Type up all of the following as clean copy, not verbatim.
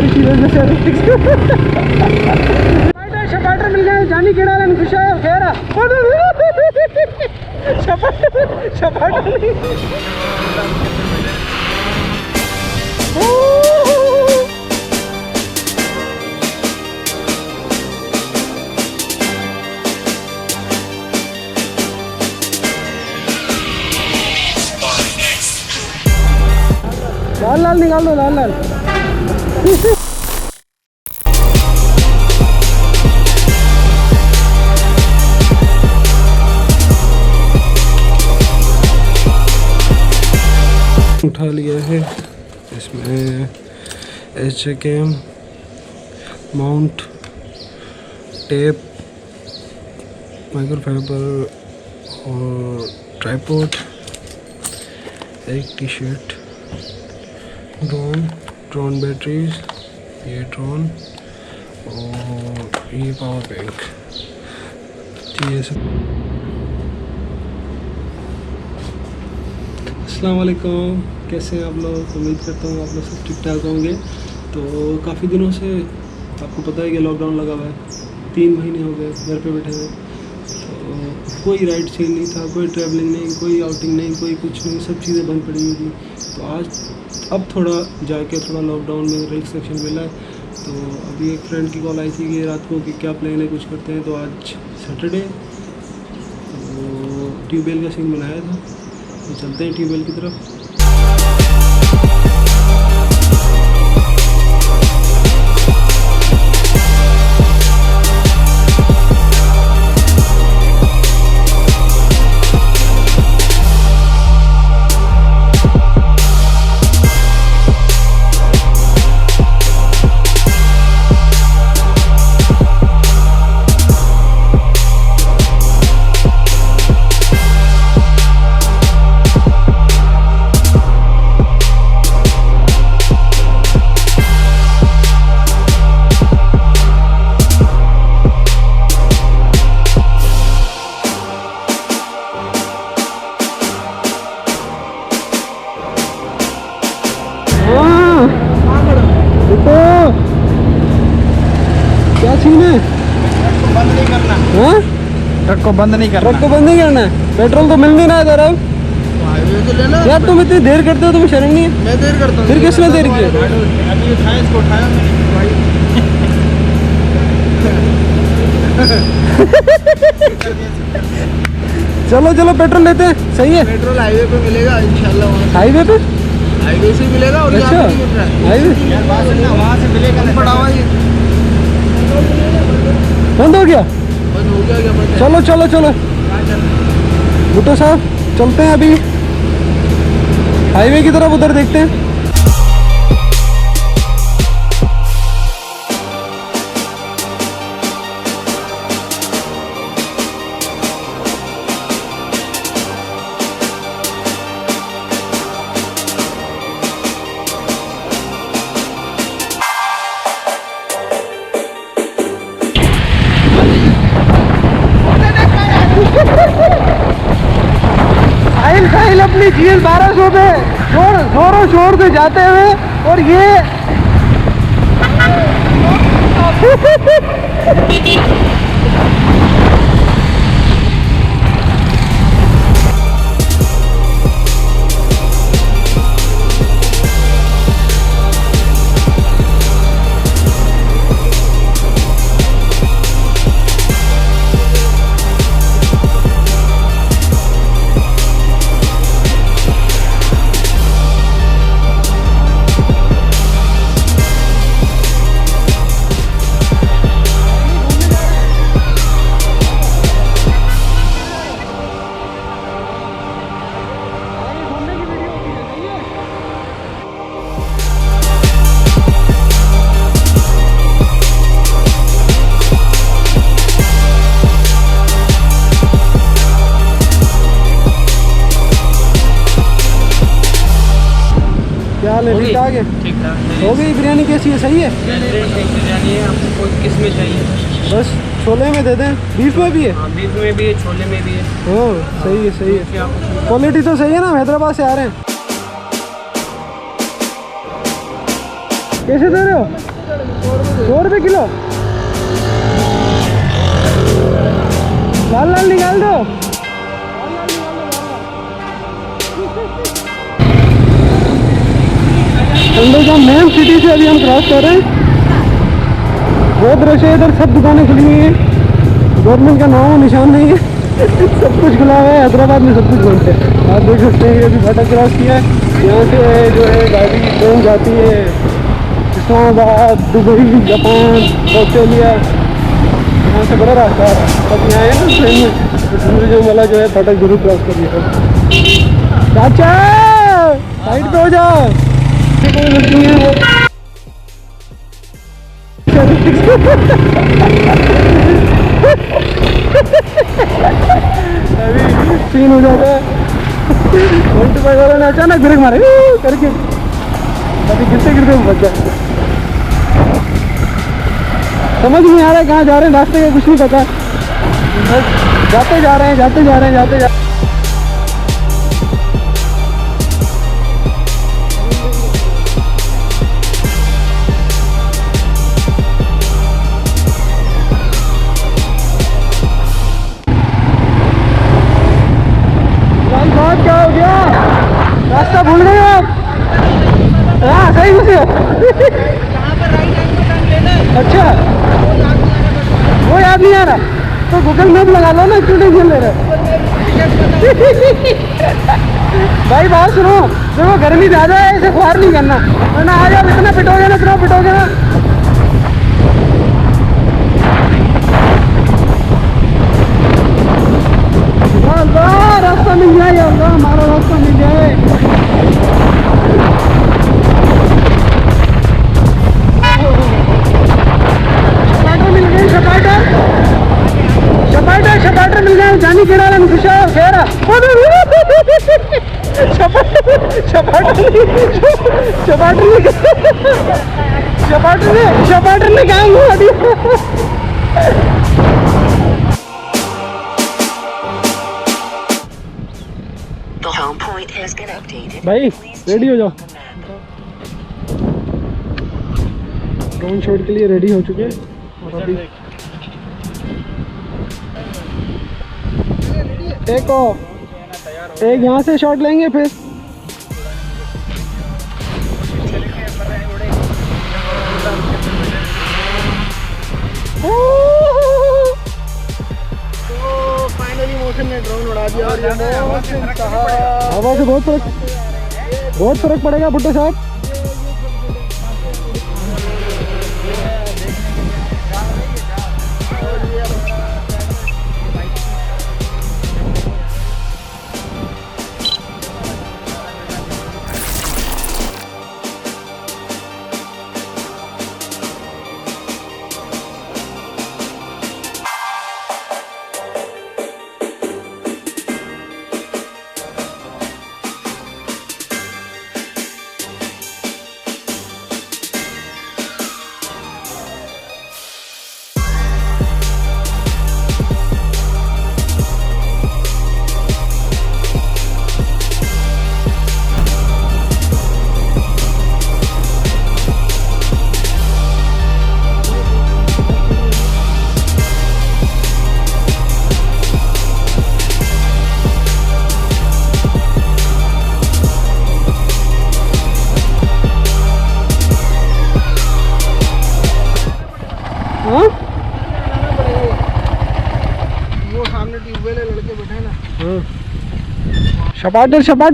सारी चीज़ें जैसे शपाटर मिल गया जानी केड़ा लेन खुश है खैर शपाटर नहीं लाल लाल निकाल दो लाल लाल उठा लिया है इसमें HKM माउंट टेप माइक्रोफाइबर और ट्राइपॉड एक टी शर्ट ड्रोन बैटरीज ये ड्रोन और ये पावर बैंक ये सब। अस्सलाम वालेकुम, कैसे हैं आप लोग? उम्मीद करता हूँ आप लोग सब ठीक ठाक होंगे। तो काफ़ी दिनों से आपको पता है कि लॉकडाउन लगा हुआ है, 3 महीने हो गए घर पे बैठे हुए। तो कोई राइड सीन नहीं था, कोई ट्रैवलिंग नहीं, कोई आउटिंग नहीं, कोई कुछ नहीं, सब चीज़ें बंद पड़ी हुई थी। तो आज अब थोड़ा जाके थोड़ा लॉकडाउन में रिलैक्सेशन मिला है। तो अभी एक फ्रेंड की कॉल आई थी कि रात को कि क्या प्लान है, कुछ करते हैं। तो आज सैटरडे तो ट्यूबवेल का सीन बनाया था, तो चलते हैं ट्यूबवेल की तरफ। क्या सीन है? बंद नहीं करना। हाँ? ट्रक को बंद नहीं करना। ट्रक को बंद नहीं करना है। पेट्रोल तो मिल नहीं रहा है इधर अब। हाईवे तो लेना यार तुम इतनी देर करते हो, तुम्हें शर्म नहीं है? मैं देर करता हूँ। फिर किसने देर की? अभी उठाया, इसको उठाया मैंने भाई। चलो चलो पेट्रोल लेते हैं, सही है। पेट्रोल हाईवे पे मिलेगा इंशाल्लाह। हाईवे पे? हाईवे से मिलेगा और अच्छा, यहाँ पे मिल रहा है। हाईवे वहाँ से मिलेगा। पड़ा हुआ ये बंद हो गया। बंद हो गया क्या? बंद है। चलो चलो चलो भुट्टो साहब, चलते हैं अभी हाईवे की तरफ, उधर देखते हैं। साहिल अपनी GL 1200 पे जोरों शोर से जाते हुए, और ये क्या हाल है? ठीक ठाक है? ठीक ठाक हो गई बिरयानी? कैसी है? सही है? बिरयानी है। आपको किस में चाहिए? बस छोले में दे दें। बीफ में भी है? हाँ, बीफ में भी है, छोले में भी है। हाँ सही है, सही है। क्वालिटी तो सही है ना? हैदराबाद से आ रहे हैं। कैसे दे रहे हो? ₹100 किलो। लाल लाल निकाल दो। का मेन सिटी से अभी हम क्रॉस कर रहे हैं। बहुत रश है इधर, सब दुकानें खुली हुई हैं, गवर्नमेंट का नाम निशान नहीं है। सब कुछ खुला हुआ है, हैदराबाद में सब कुछ बंद है। आप देख सकते हैं अभी फाटक क्रॉस किया है। यहाँ से जो है गाड़ी ट्रेन जाती है इस्लामाबाद, दुबई, जापान, ऑस्ट्रेलिया। यहाँ से बड़ा रास्ता है। सब यहाँ है ना ट्रेन में, टूरिज्म वाला जो है फाटक जरूर क्रॉस करिए। चाचा साइड पे हो जाओ। कोई लड़की है वो अभी सीन हो जाता है। वाले ने अचानक ब्रेक मारे करके, अभी गिरते गिरते बच जाए। समझ नहीं आ रहा है कहाँ जा रहे हैं, रास्ते का कुछ नहीं पता। बस जाते जा रहे हैं, जाते जा रहे हैं, जाते जा। क्या हो गया, रास्ता भूल गए आप? हाँ सही घुसे। अच्छा वो याद नहीं आ रहा तो गूगल मैप लगा लो ना, क्यों टेंशन ले रहे? भाई बात सुनो, देखो गर्मी ज़्यादा है, ऐसे ख्वार नहीं करना, वरना आ जाओ इतना पिटोगे ना, इतना पिटोगे ना। रास्ता मिल जाए यार, हमारा रास्ता मिल जाए। शपाटर मिल गए, शपाटर मिल गए। जानी केड़ा खुशा खेरा शपाटर ने कहा घुमा दिया। भाई रेडी हो जाओ, ड्रोन शॉट के लिए रेडी हो चुके हैं। और अभी एक यहाँ से शॉट लेंगे, फिर फाइनली मोशन ने ड्रोन उड़ा दिया। और हवा से बहुत फर्क पड़ेगा भुट्टो साहब।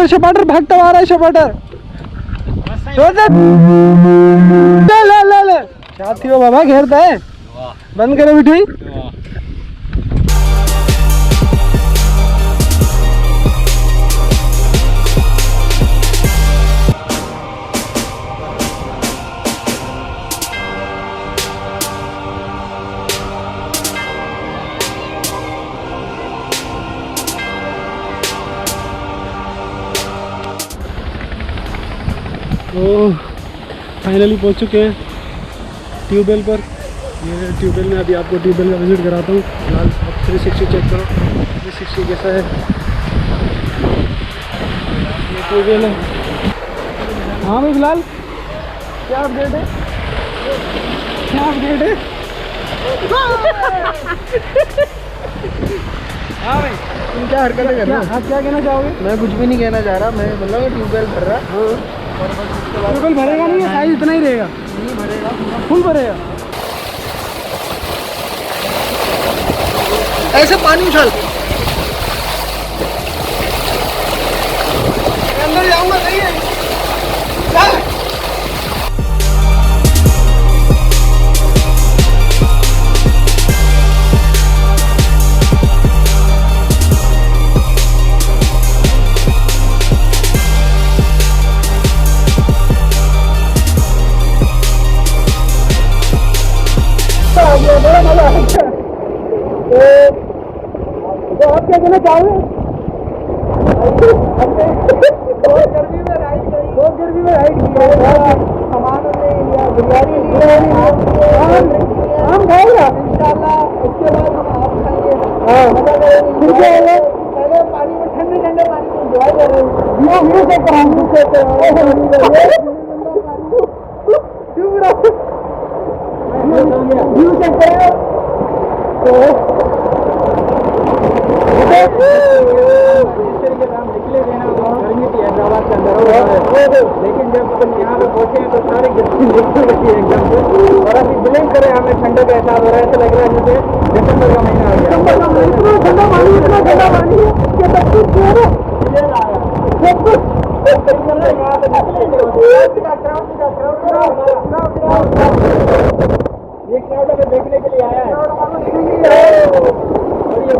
शपाटर भागता आ रहा है। शपाटर ले साथी हो बाबा, घेरता है। बंद करे बिठी। तो फाइनली पहुंच चुके हैं ट्यूबवेल पर। ये ट्यूबवेल में अभी आपको ट्यूबवेल का विजिट कराता हूँ। फिलहाल आप 360 चेक करो, 360 कैसा है। ये ट्यूबवेल है। हाँ भाई फिलहाल क्या अपडेट है? स्नैप गेट है। हाँ भाई, तुम क्या हरकतें कर रहे हो? आप क्या कहना चाहोगे? मैं कुछ भी नहीं कहना चाह रहा, मैं बोल रहा हूँ ट्यूबवेल भर रहा। हाँ, और बस उसके बाद ट्यूबवेल भरेगा नहीं, साइज इतना ही रहेगा, नहीं भरेगा, फुल भरेगा। ऐसे पानी उछाल अंदर जाऊंगा, सही है। बड़ा मजा है। तो आप क्या कहना चाहोगे? बहुत गर्मी में राइड की, सामान हमने बिरयानी हम खाएगा इंशाल्लाह। उसके बाद हम आप खाएंगे। हाँ, मजा करेंगे। पहले पानी में ठंडे ठंडे पानी में एंजॉय कर रहे हैं। व्यू चेक करें तो निकले थे ना, गर्मी थी हैदराबाद के अंदर, लेकिन जब हम यहाँ पे पहुंचे हैं तो सारी गर्मी निकल गई एकदम से। और अभी बिलिंग करें, हमें ठंडे का एहसास हो रहा है। ऐसा लग रहा है जैसे दिसंबर का महीना आ गया। इतना ठंडा पानी है कि सब कुछ ये क्राउड हमें देखने के लिए आया है। और ये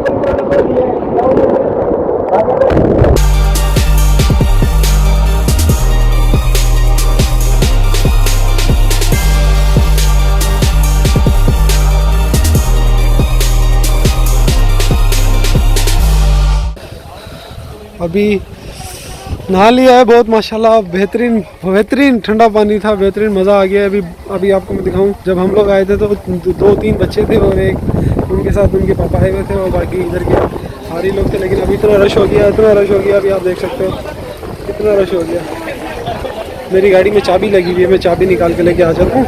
अभी नहा लिया है, बहुत माशाल्लाह बेहतरीन ठंडा पानी था, बेहतरीन मज़ा आ गया। अभी आपको मैं दिखाऊं, जब हम लोग आए थे तो 2-3 बच्चे थे और एक उनके साथ उनके पापा आए हुए थे और बाकी इधर के सारे लोग थे। लेकिन अभी इतना रश हो गया, अभी आप देख सकते हो कितना रश हो गया। मेरी गाड़ी में चाबी लगी हुई है, मैं चाबी निकाल के लेके आ जाता हूँ।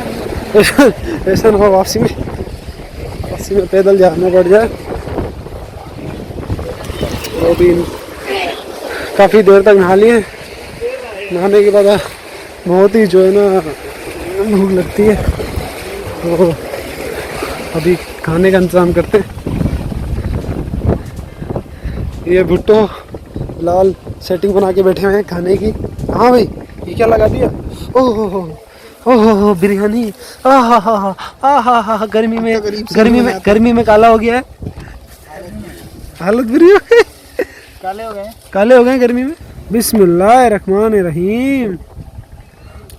ऐसा ना हो वापसी में पैदल जाना पड़ जाए। तो अभी काफ़ी देर तक नहा लिए। नहाने के बाद बहुत ही जो है ना भूख लगती है, तो अभी खाने का इंतज़ाम करते हैं। ये भुट्टो लाल सेटिंग बना के बैठे हुए हैं खाने की। हाँ भाई, ये क्या लगा दिया? ओह बिरयानी। गर्मी में काला हो गया है, हालत बुरी हो गई। काले हो गए गर्मी में। बिस्मिल्लाहिर्रहमानिर्रहीम।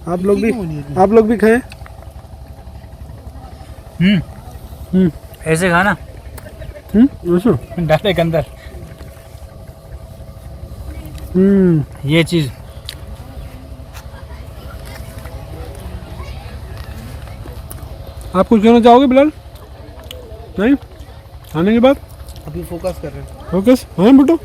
आप लोग भी खाएं। ऐसे खाना डाले के अंदर ये चीज। आप कुछ कहना चाहोगे बिलाल? नहीं, खाने के बाद अभी फोकस कर रहे हैं। फोकस हाँ बेटो।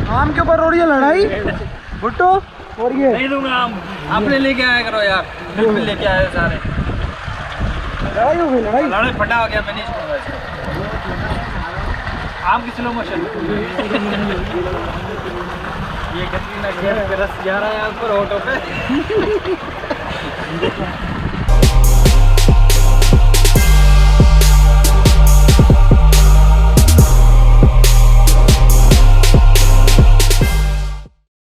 आम के ऊपर हो रही है लड़ाई भुट्टो, और ये नहीं दूंगा आम, आपने लेके आया करो यार। बिल्कुल लेके आए सारे। लड़ाई हो गई, लड़ाई फटा हो गया। मैं नहीं छोड़ूंगा इसको। आम की स्लो मोशन। ये कतरीना कैफ पे रस जा रहा है यहाँ पर होटो पे।